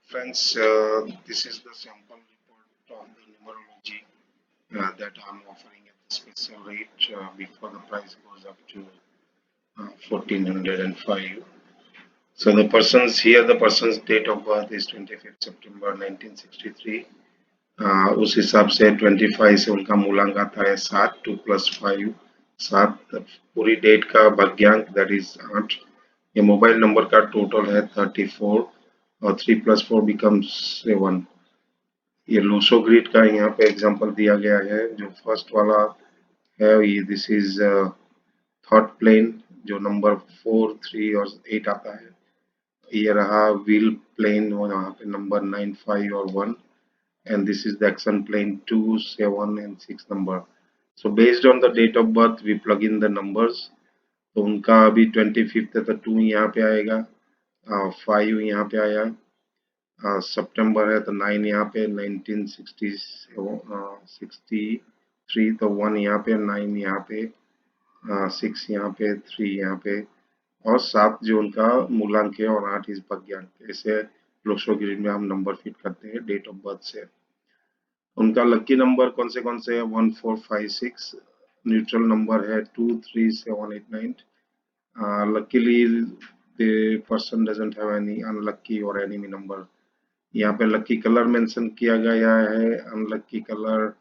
Friends, this is the sample report on the numerology that I'm offering at the special rate before the price goes up to 1405. So the person's date of birth is 25th September 1963. उस हिसाब से 25 से उनका मूलांक आता है 7, 2 + 5 7, पूरी date का भाग्यांक दैट इज 8। ये मोबाइल नंबर का टोटल है 34 और 3 + 4 becomes 7। ये लूसो ग्रिड का यहाँ पे एग्जांपल दिया गया है। जो फर्स्ट वाला है ये दिस इज थॉट प्लेन, जो नंबर 4, 3 और 8 आता है। ये रहा व्हील प्लेन और यहाँ पे नंबर 9, 5 और 1, and this is the action plane 2, 7 and 6 number. So based on the date of birth we plug in the numbers। तो उनका अभी 25th है तो 2 यहाँ पे आएगा, 5 यहाँ पे आया, सितंबर है तो 9 यहाँ पे, 1963 तो 1 यहाँ पे, 9 यहाँ पे, 6 यहाँ पे, 3 यहाँ पे और 7 जो उनका मूलांक है और 8 इस भाग्यांक। ऐसे लोशो ग्रिड में हम नंबर फिट करते हैं डेट ऑफ बर्थ से। उनका लकी नंबर कौन से है? 1, 4, 5, 6। न्यूट्रल नंबर है 2, 3, 7, 8, 9। Luckily the person doesn't have any unlucky or enemy number। यहाँ पे लकी कलर मेंशन किया गया है। अनलकी कलर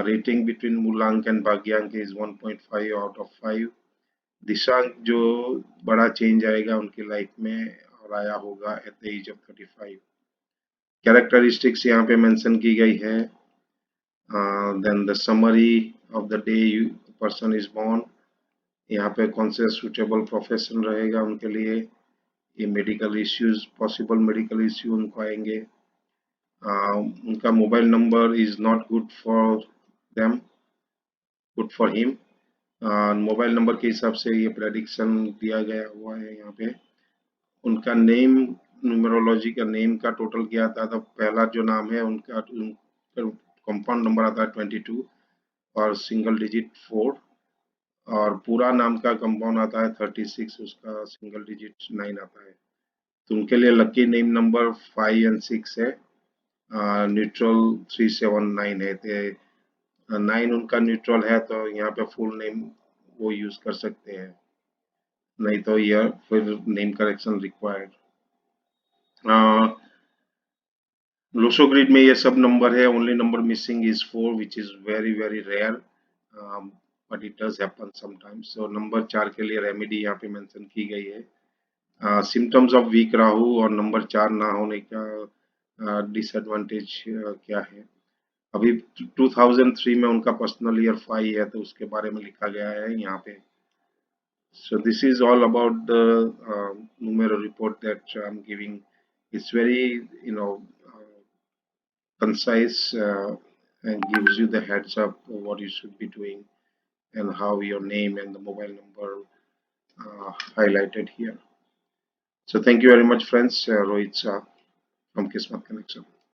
रेटिंग बिटवीन मूलांक एंड भाग्यांक इज 1.5 आउट ऑफ 5। दिशांक जो बड़ा चेंज आएगा उनकी लाइफ में और आया होगा at the age of 35। Characteristics यहाँ पे मेंशन की गई है। Then the summary of the day person is born, यहाँ पे कौन से सुटेबल प्रोफेशन रहेगा उनके लिए। ये medical issues, possible medical issue उनको आएंगे। उनका mobile number is not good for them, good for him. Mobile number के हिसाब से ये प्रेडिक्शन दिया गया हुआ है यहाँ पे। उनका नेम, न्यूमरोलॉजी का नेम का टोटल क्या आता है तो पहला जो नाम है उनका कंपाउंड नंबर आता है 22 और सिंगल डिजिट 4 और पूरा नाम का कंपाउंड आता है 36, उसका सिंगल डिजिट 9 आता है। तो उनके लिए लकी नेम नंबर 5 एंड 6 है। न्यूट्रल 3, 7, 9 है। 9 उनका न्यूट्रल है तो यहाँ पे फुल नेम वो यूज कर सकते हैं, नहीं तो यह फिर name correction required. Lo Shu grid में ये सब नंबर है। Only number missing is 4 which is very very rare, but it does happen sometimes. So number 4 के लिए रेमेडी यहाँ पे मेंशन की गई है। सिम्टम्स ऑफ वीक राहु और नंबर 4 ना होने का डिसएडवांटेज क्या है। अभी 2003 में उनका पर्सनल ईयर 5 है तो उसके बारे में लिखा गया है यहाँ पे। So this is all about the numero report that I'm giving. It's very, concise and gives you the heads up of what you should be doing and how your name and the mobile number highlighted here. So thank you very much, friends. Rohit Shah from Kismet Connection.